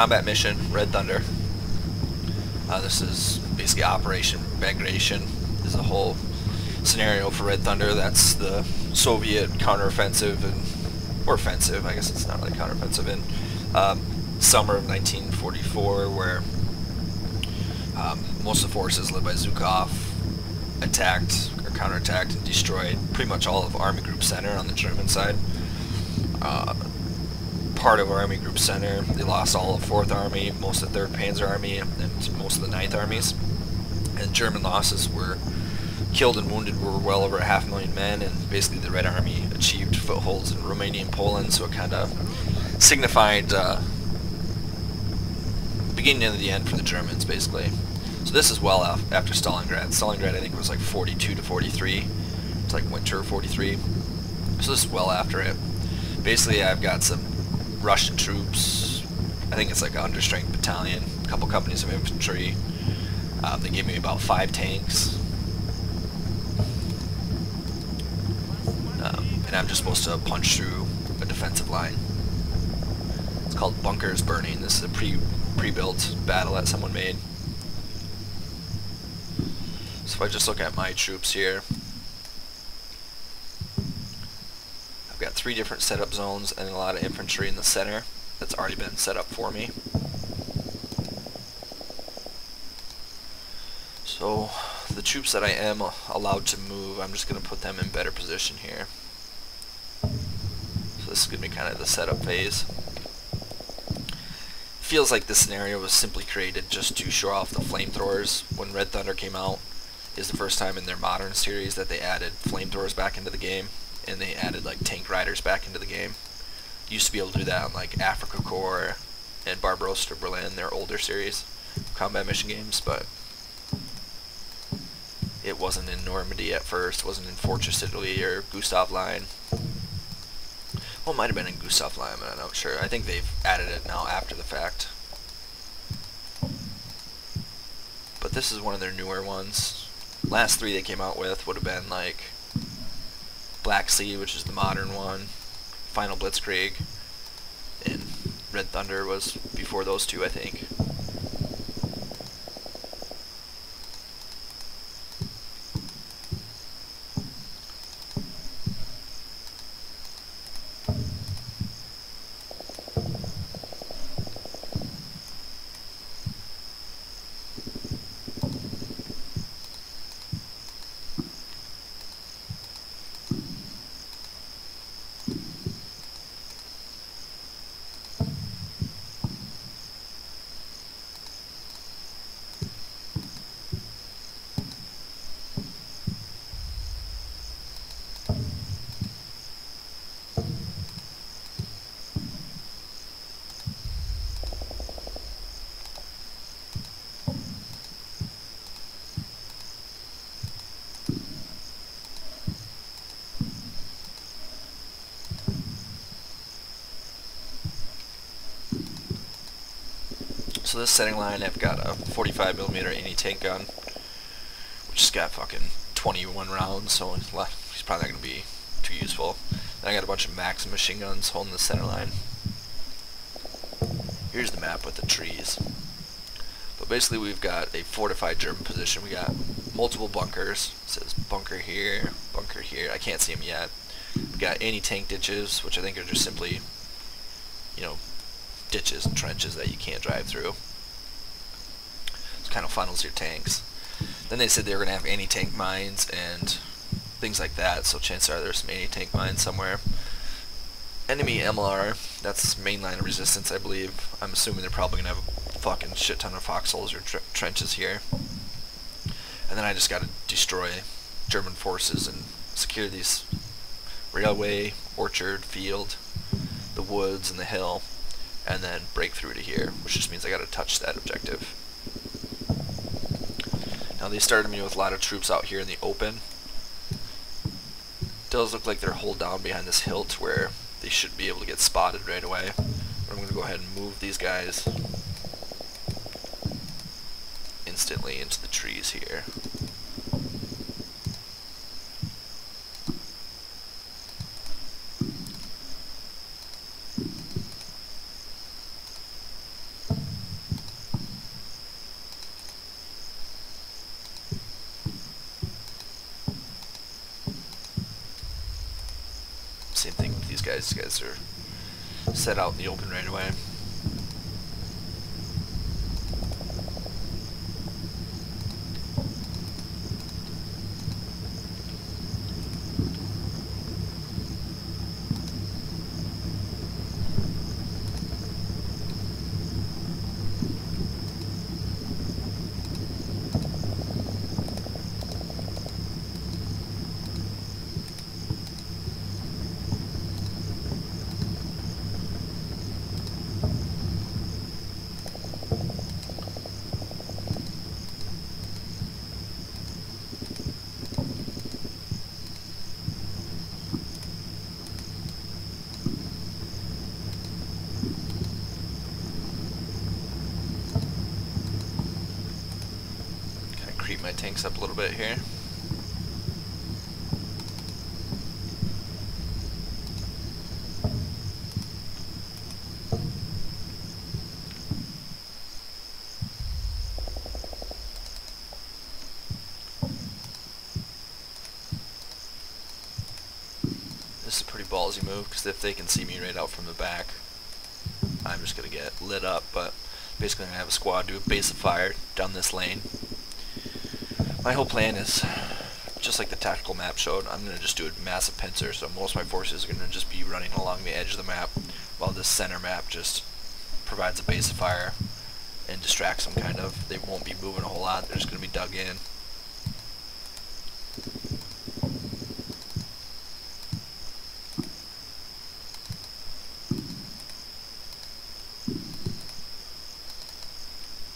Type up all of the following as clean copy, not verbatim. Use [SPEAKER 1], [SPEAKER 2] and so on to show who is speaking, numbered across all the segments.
[SPEAKER 1] combat mission, Red Thunder. This is basically Operation Bagration. This is the whole scenario for Red Thunder. That's the Soviet counteroffensive or offensive. I guess it's not really counteroffensive in summer of 1944, where most of the forces led by Zhukov attacked or counterattacked and destroyed pretty much all of Army Group Center on the German side. Part of Army Group Center, they lost all of 4th Army, most of the 3rd Panzer Army, and most of the 9th Armies. And German losses were killed and wounded were well over 500,000 men, and basically the Red Army achieved footholds in Romania and Poland, so it kind of signified beginning of the end for the Germans, basically. So this is well after Stalingrad. Stalingrad, I think, was like 42 to 43. It's like winter 43. So this is well after it. Basically, I've got some Russian troops. I think it's like an understrength battalion, a couple companies of infantry. They gave me about 5 tanks. And I'm just supposed to punch through a defensive line. It's called Bunkers Burning. This is a pre-built battle that someone made. So if I just look at my troops here, I've got 3 different setup zones and a lot of infantry in the center that's already been set up for me. So the troops that I am allowed to move, I'm just going to put them in better position here. So this is going to be kind of the setup phase. Feels like this scenario was simply created just to show off the flamethrowers. When Red Thunder came out, is the first time in their modern series that they added flamethrowers back into the game, and they added like tank riders back into the game. Used to be able to do that on like Africa Corps and Barbarossa Berlin, their older series combat mission games, but it wasn't in Normandy at first, wasn't in Fortress Italy or Gustav Line. Well, it might have been in Gustav Line, but I'm not sure. I think they've added it now after the fact. But this is one of their newer ones. Last 3 they came out with would have been like Black Sea, which is the modern one, Final Blitzkrieg, and Red Thunder was before those 2, I think. So this setting line, I've got a 45mm anti-tank gun, which has got fucking 21 rounds, so it's probably not going to be too useful. Then I got a bunch of Maxim machine guns holding the center line. Here's the map with the trees. But basically we've got a fortified German position. We got multiple bunkers. It says bunker here, bunker here. I can't see them yet. We got anti-tank ditches, which I think are just simply, you know, ditches and trenches that you can't drive through. It kind of funnels your tanks. Then they said they were going to have anti-tank mines and things like that, so chances are there's some anti-tank mines somewhere. Enemy MLR, that's main line of resistance, I believe. I'm assuming they're probably going to have a fucking shit ton of foxholes or trenches here. And then I just got to destroy German forces and secure these railway, orchard, field, the woods, and the hill, and then break through to here, which just means I gotta touch that objective. Now they started me with a lot of troops out here in the open. Does look like they're holed down behind this hill to where they should be able to get spotted right away. But I'm gonna go ahead and move these guys instantly into the trees here. guys. You guys are set out in the open right away. Creep my tanks up a little bit here. This is a pretty ballsy move, because if they can see me right out from the back, I'm just going to get lit up. But basically I'm going to have a squad do a base of fire down this lane. My whole plan is, just like the tactical map showed, I'm going to just do a massive pincer, so most of my forces are going to just be running along the edge of the map, while this center map just provides a base of fire and distracts them kind of. They won't be moving a whole lot, they're just going to be dug in.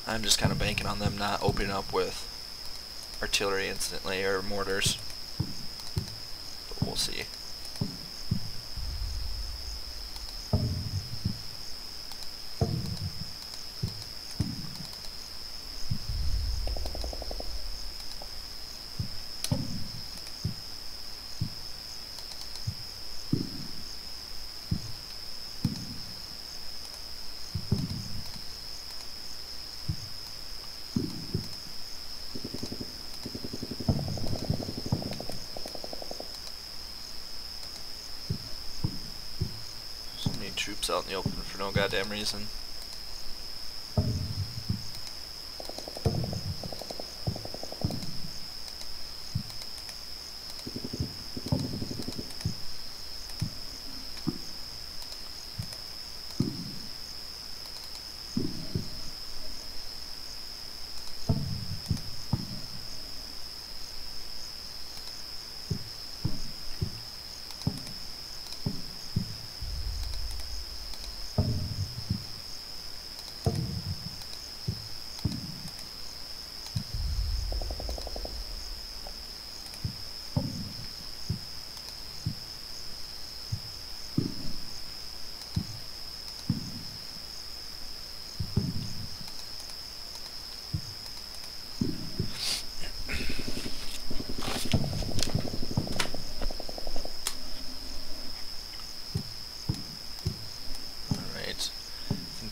[SPEAKER 1] I'm just kind of banking on them not opening up with artillery instantly or mortars, but we'll see. Troops out in the open for no goddamn reason.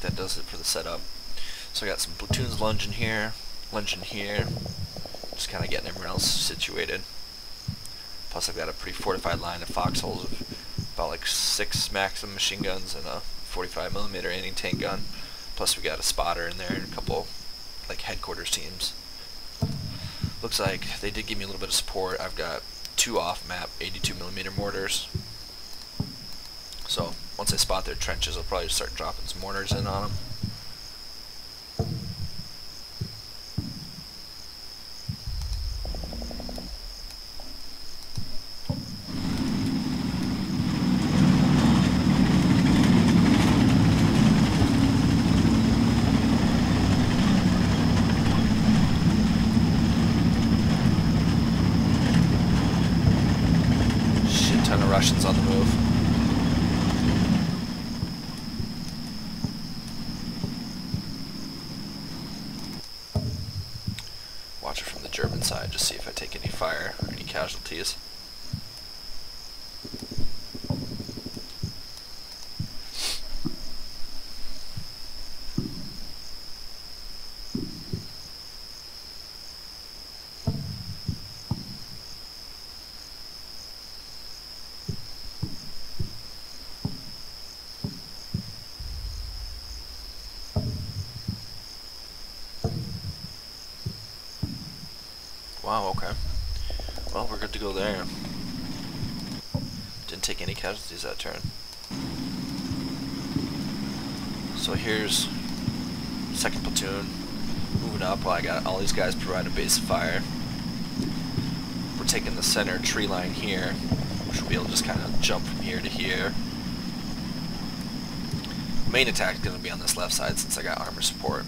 [SPEAKER 1] That does it for the setup. So I got some platoons lunging here, just kind of getting everyone else situated. Plus I've got a pretty fortified line of foxholes of about like 6 Maxim machine guns and a 45mm anti-tank gun. Plus we got a spotter in there and a couple like headquarters teams. Looks like they did give me a little bit of support. I've got 2 off-map 82mm mortars. So once I spot their trenches, I'll probably start dropping some mortars in on them. Shit ton of Russians on the move. Watch it from the German side, just see if I take any fire or any casualties. Wow, okay. Well, we're good to go there. Didn't take any casualties that turn. So here's second platoon moving up while I got all these guys providing base of fire. We're taking the center tree line here, which will be able to just kind of jump from here to here. Main attack is going to be on this left side since I got armor support.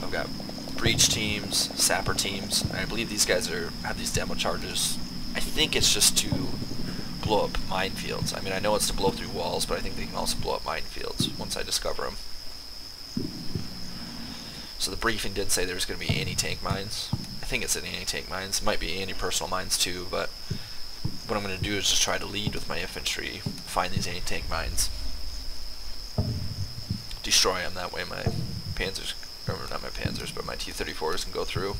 [SPEAKER 1] I've got breach teams, sapper teams, and I believe these guys have these demo charges. I think it's just to blow up minefields. I mean, I know it's to blow through walls, but I think they can also blow up minefields once I discover them. So the briefing did say there's going to be anti-tank mines. I think it's anti-tank mines. It might be anti-personal mines too, but what I'm going to do is just try to lead with my infantry, find these anti-tank mines, destroy them. That way my panzers, or not my panzers, but my T-34s can go through.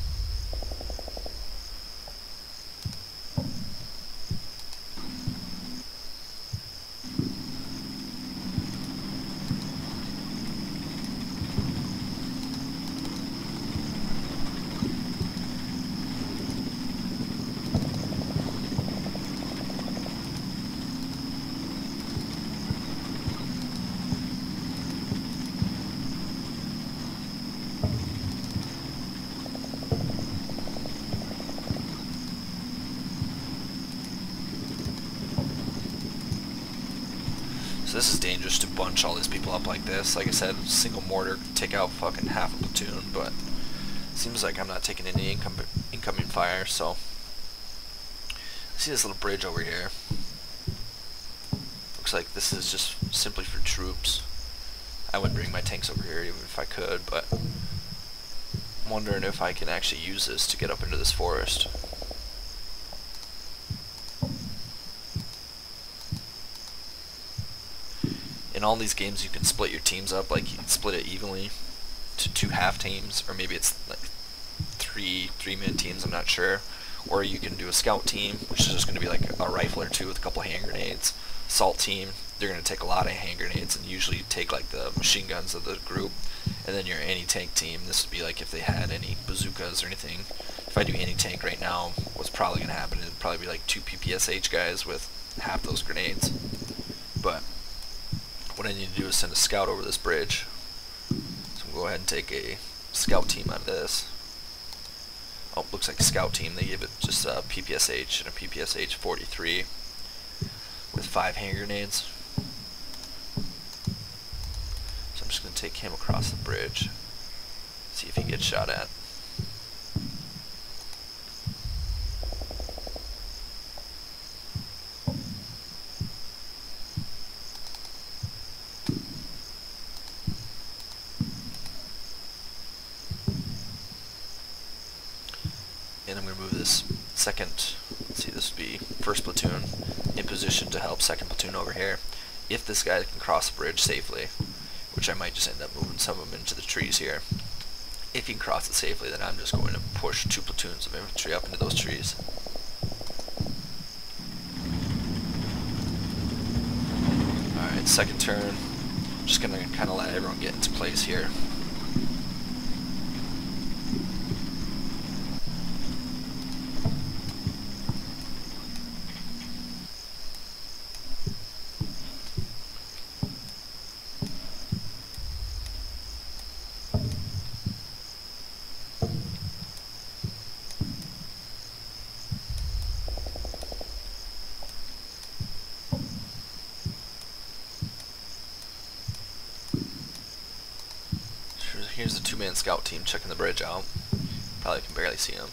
[SPEAKER 1] So this is dangerous to bunch all these people up like this. Like I said, single mortar could take out fucking half a platoon, but it seems like I'm not taking any incoming fire, so. I see this little bridge over here. Looks like this is just simply for troops. I wouldn't bring my tanks over here even if I could, but I'm wondering if I can actually use this to get up into this forest. In all these games you can split your teams up, like you can split it evenly to 2 half teams, or maybe it's like 3-man teams, I'm not sure. Or you can do a scout team, which is just going to be like a rifle or 2 with a couple hand grenades. Assault team, they're going to take a lot of hand grenades and usually take like the machine guns of the group. And then your anti-tank team, this would be like if they had any bazookas or anything. If I do anti-tank right now, what's probably going to happen is probably be like 2 PPSH guys with half those grenades. But what I need to do is send a scout over this bridge. So I'm going to go ahead and take a scout team out of this. Oh, looks like scout team. They give it just a PPSH and a PPSH 43 with 5 hand grenades. So I'm just going to take him across the bridge, see if he gets shot at. And I'm going to move this second, let's see, this would be first platoon in position to help second platoon over here. If this guy can cross the bridge safely, which I might just end up moving some of them into the trees here. If he can cross it safely, then I'm just going to push 2 platoons of infantry up into those trees. Alright, second turn. Just going to kind of let everyone get into place here. Here's the 2-man scout team checking the bridge out. Probably can barely see him.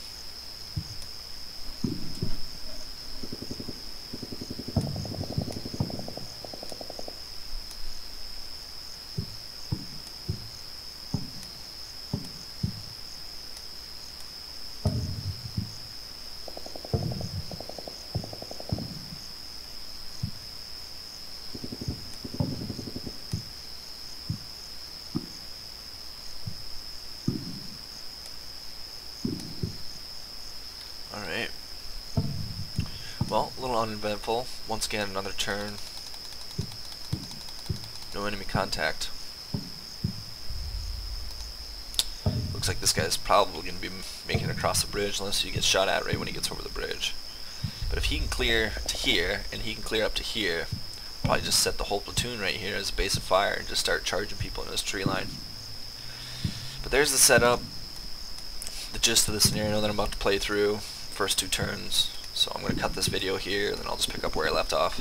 [SPEAKER 1] Alright. Well, a little uneventful. Once again, another turn. No enemy contact. Looks like this guy's probably going to be making it across the bridge unless he gets shot at right when he gets over the bridge. But if he can clear to here, and he can clear up to here, probably just set the whole platoon right here as a base of fire and just start charging people in this tree line. But there's the setup, the gist of the scenario that I'm about to play through, first 2 turns. So I'm going to cut this video here, and then I'll just pick up where I left off.